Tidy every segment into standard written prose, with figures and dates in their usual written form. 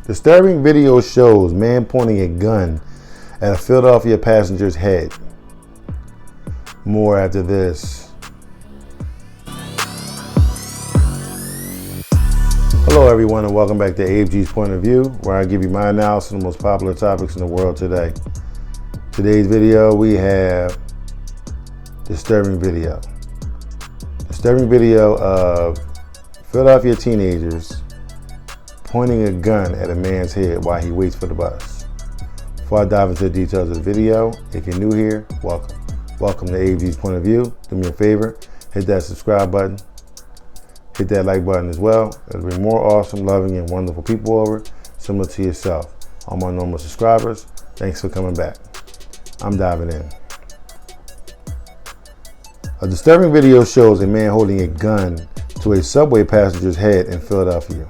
Disturbing video shows man pointing a gun at a Philadelphia passenger's head. More after this. Hello everyone and welcome back to Abe G's Point of View, where I give you my analysis of the most popular topics in the world today. Today's video we have disturbing video. Disturbing video of Philadelphia teenagers pointing a gun at a man's head while he waits for the bus. Before I dive into the details of the video, if you're new here, welcome. Welcome to Abe G's Point of View. Do me a favor, hit that subscribe button. Hit that like button as well. There'll be more awesome, loving, and wonderful people over, similar to yourself. All my normal subscribers, thanks for coming back. I'm diving in. A disturbing video shows a man holding a gun to a subway passenger's head in Philadelphia.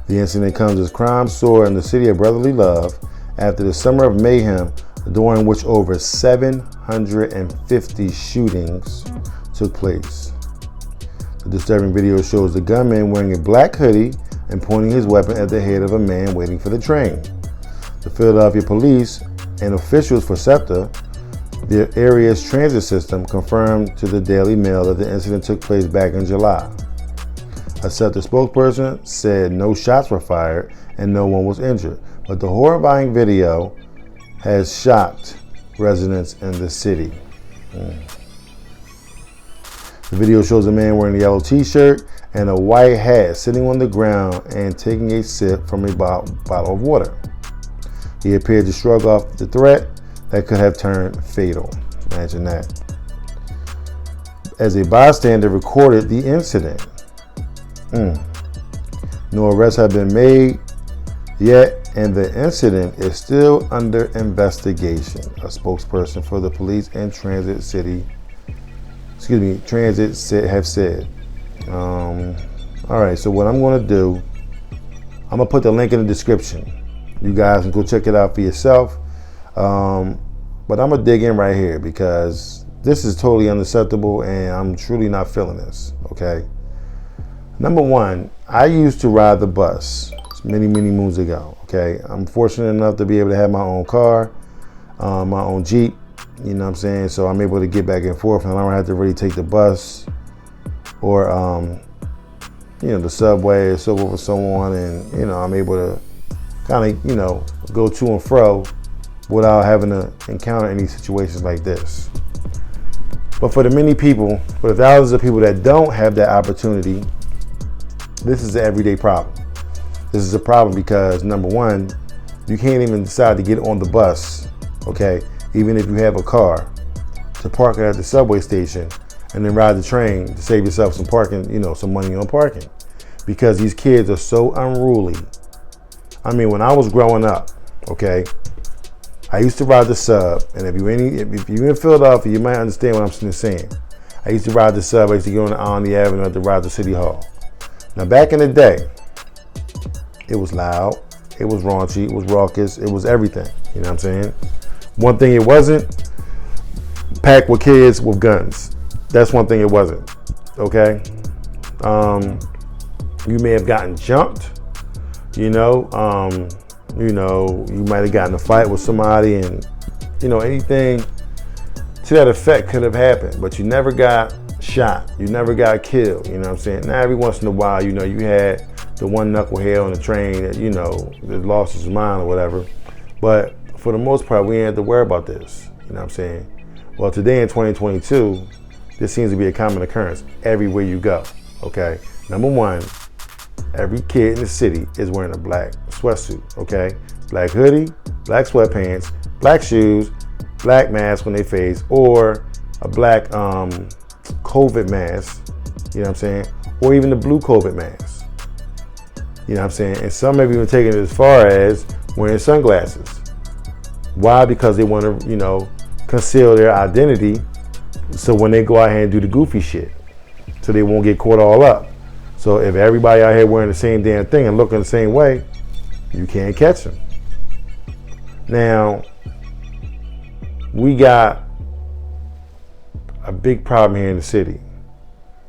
The incident comes as crimes soar in the City of Brotherhood Love after the summer of mayhem, during which over 750 shootings took place. The disturbing video shows the gunman wearing a black hoodie and pointing his weapon at the head of a man waiting for the train. The Philadelphia police and officials for SEPTA, the area's transit system, confirmed to the Daily Mail that the incident took place back in July. A SEPTA spokesperson said no shots were fired and no one was injured, but the horrifying video has shocked residents in the city. The video shows a man wearing a yellow t-shirt and a white hat sitting on the ground and taking a sip from a bottle of water. He appeared to shrug off the threat that could have turned fatal. Imagine that. As a bystander recorded the incident. No arrests have been made yet, and the incident is still under investigation, a spokesperson for the police and transit have said. All right, so what I'm going to do, I'm going to put the link in the description. You guys can go check it out for yourself. But I'm going to dig in right here because this is totally unacceptable and I'm truly not feeling this, okay? Number one, I used to ride the bus many moons ago, okay? I'm fortunate enough to be able to have my own car, my own Jeep, you know what I'm saying? So I'm able to get back and forth and I don't have to really take the bus or, the subway or so forth and so on. And, I'm able to kind of, go to and fro without having to encounter any situations like this. But for the many people, for the thousands of people that don't have that opportunity, this is an everyday problem. This is a problem because, number one, you can't even decide to get on the bus, okay, even if you have a car, to park it at the subway station and then ride the train to save yourself some parking, some money on parking. Because these kids are so unruly. I mean, when I was growing up, okay, I used to ride the sub, and if you're in Philadelphia, you might understand what I'm saying. I used to ride the sub. I used to go on the Avenue, I had to ride to City Hall. Now, back in the day, it was loud, it was raunchy, it was raucous, it was everything. You know what I'm saying? One thing it wasn't, packed with kids with guns. That's one thing it wasn't. Okay? You may have gotten jumped. You might have gotten in a fight with somebody, and anything to that effect could have happened, but you never got shot, you never got killed. You know what I'm saying? Now every once in a while, you had the one knucklehead on the train that that lost his mind or whatever, but for the most part we ain't have to worry about this. You know what I'm saying? Well, today in 2022, this seems to be a common occurrence everywhere you go. Okay, number one, every kid in the city is wearing a black sweatsuit, okay? Black hoodie, black sweatpants, black shoes, black mask on their face, or a black COVID mask, you know what I'm saying? Or even the blue COVID mask, you know what I'm saying? And some have even taken it as far as wearing sunglasses. Why? Because they want to, conceal their identity so when they go out here and do the goofy shit, so they won't get caught all up. So if everybody out here wearing the same damn thing and looking the same way, you can't catch them. Now, we got a big problem here in the city.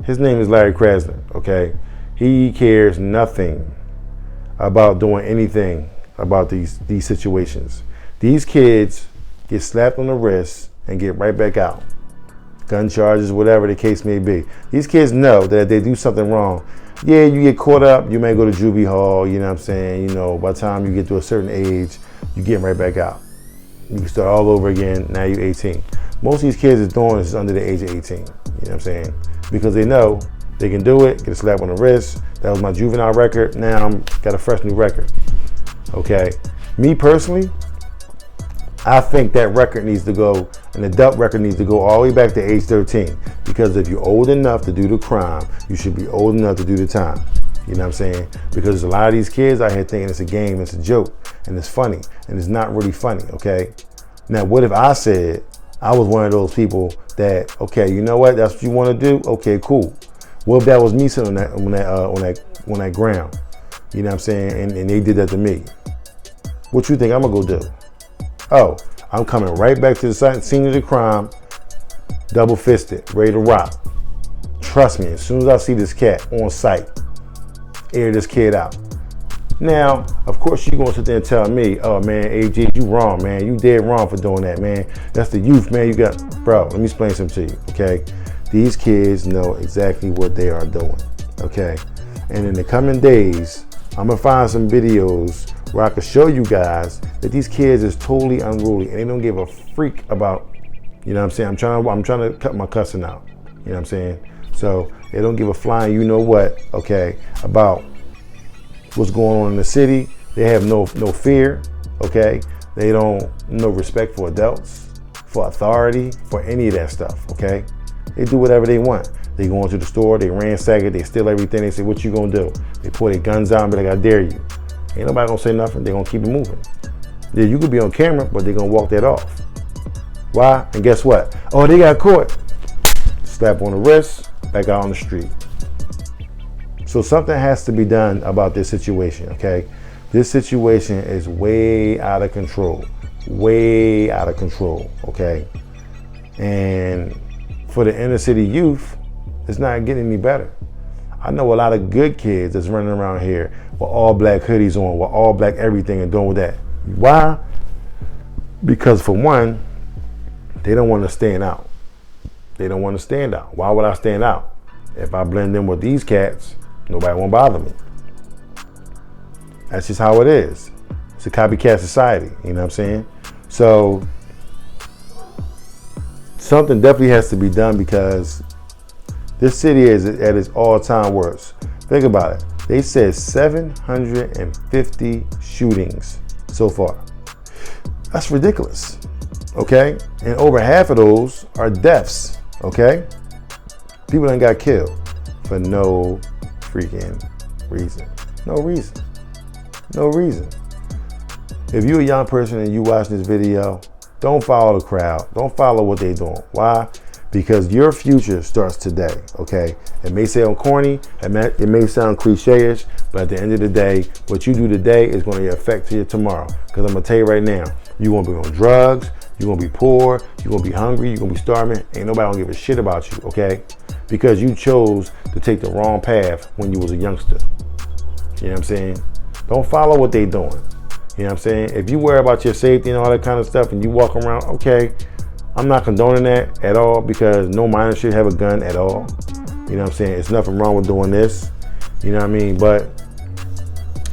His name is Larry Krasner, okay? He cares nothing about doing anything about these situations. These kids get slapped on the wrist and get right back out. Gun charges, whatever the case may be. These kids know that if they do something wrong, yeah, you get caught up, you may go to juvie hall, you know what I'm saying? You know, by the time you get to a certain age, you get right back out. You can start all over again, now you're 18. Most of these kids is doing this under the age of 18, you know what I'm saying? Because they know they can do it, get a slap on the wrist. That was my juvenile record, now I'm got a fresh new record, okay? Me personally, I think that record needs to go, an adult record needs to go all the way back to age 13. Because if you're old enough to do the crime, you should be old enough to do the time. You know what I'm saying? Because a lot of these kids out here thinking it's a game, it's a joke, and it's funny, and it's not really funny, okay? Now, what if I said I was one of those people that, okay, you know what, that's what you want to do? Okay, cool. What if that was me sitting on that ground? You know what I'm saying? And they did that to me. What you think I'm gonna go do? Oh, I'm coming right back to the scene of the crime, double fisted, ready to rock. Trust me, as soon as I see this cat on sight, air this kid out. Now, of course, you're gonna sit there and tell me, oh man, AG, you wrong, man. You dead wrong for doing that, man. That's the youth, man. You got, bro, let me explain something to you, okay? These kids know exactly what they are doing, okay? And in the coming days, I'm gonna find some videos where I can show you guys that these kids is totally unruly and they don't give a freak about, you know what I'm saying? I'm trying to cut my cussing out, you know what I'm saying? So they don't give a flying you know what, okay, about what's going on in the city. They have no fear, okay? They don't, no respect for adults, for authority, for any of that stuff, okay? They do whatever they want. They go into the store, they ransack it, they steal everything, they say, what you gonna do? They pull their guns out and be like, I dare you. Ain't nobody gonna say nothing, they gonna keep it moving. Yeah, you could be on camera, but they gonna walk that off. Why? And guess what? Oh, they got caught. Slap on the wrist, back out on the street. So something has to be done about this situation, okay? This situation is way out of control, okay? And for the inner city youth, it's not getting any better. I know a lot of good kids that's running around here with all black hoodies on, with all black everything and doing that. Why? Because for one, they don't want to stand out. They don't want to stand out. Why would I stand out? If I blend in with these cats, nobody won't bother me. That's just how it is. It's a copycat society, you know what I'm saying? So something definitely has to be done because this city is at its all-time worst. Think about it. They said 750 shootings so far. That's ridiculous, okay? And over half of those are deaths, okay? People done got killed for no freaking reason. No reason. No reason. If you're a young person and you watching this video, don't follow the crowd. Don't follow what they're doing. Why? Because your future starts today, okay? It may sound corny, it may sound cliche-ish, but at the end of the day, what you do today is going to affect you tomorrow. Because I'm going to tell you right now, you're going to be on drugs, you're going to be poor, you're going to be hungry, you're going to be starving. Ain't nobody going to give a shit about you, okay? Because you chose to take the wrong path when you was a youngster. You know what I'm saying? Don't follow what they doing. You know what I'm saying? If you worry about your safety and all that kind of stuff and you walk around, okay, I'm not condoning that at all because no minor should have a gun at all. You know what I'm saying? It's nothing wrong with doing this. You know what I mean? But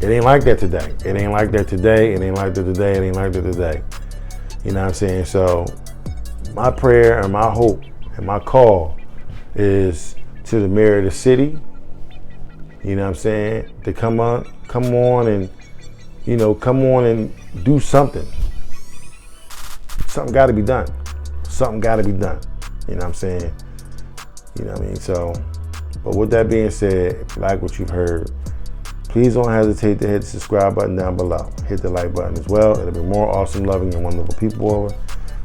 it ain't like that today. It ain't like that today. It ain't like that today. It ain't like that today. You know what I'm saying? So my prayer and my hope and my call is to the mayor of the city, you know what I'm saying, to come on and, you know, come on and do something. Something got to be done. Something got to be done. You know what I'm saying? You know what I mean? So, but with that being said, if you like what you've heard, please don't hesitate to hit the subscribe button down below. Hit the like button as well. It'll be more awesome, loving, and wonderful people over,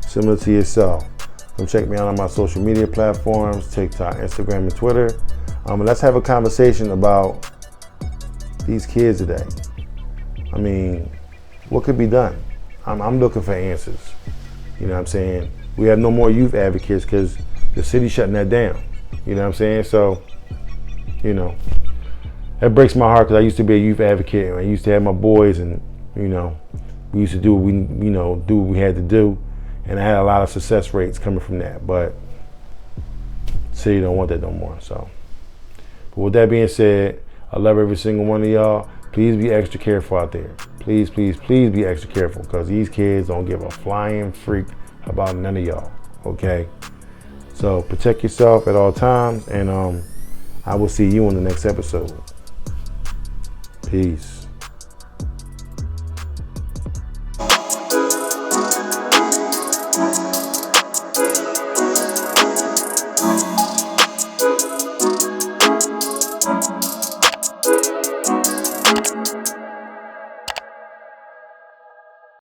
similar to yourself. Come check me out on my social media platforms, TikTok, Instagram, and Twitter. And let's have a conversation about these kids today. I mean, what could be done? I'm looking for answers. You know what I'm saying? We have no more youth advocates because the city's shutting that down. You know what I'm saying? So, you know, That breaks my heart because I used to be a youth advocate, and I used to have my boys, and we used to do what do what we had to do, and I had a lot of success rates coming from that. But city don't want that no more. So, but with that being said, I love every single one of y'all. Please be extra careful out there. Please, please, please be extra careful because these kids don't give a flying freak about none of y'all. Okay. So protect yourself at all times, and I will see you in the next episode. Peace.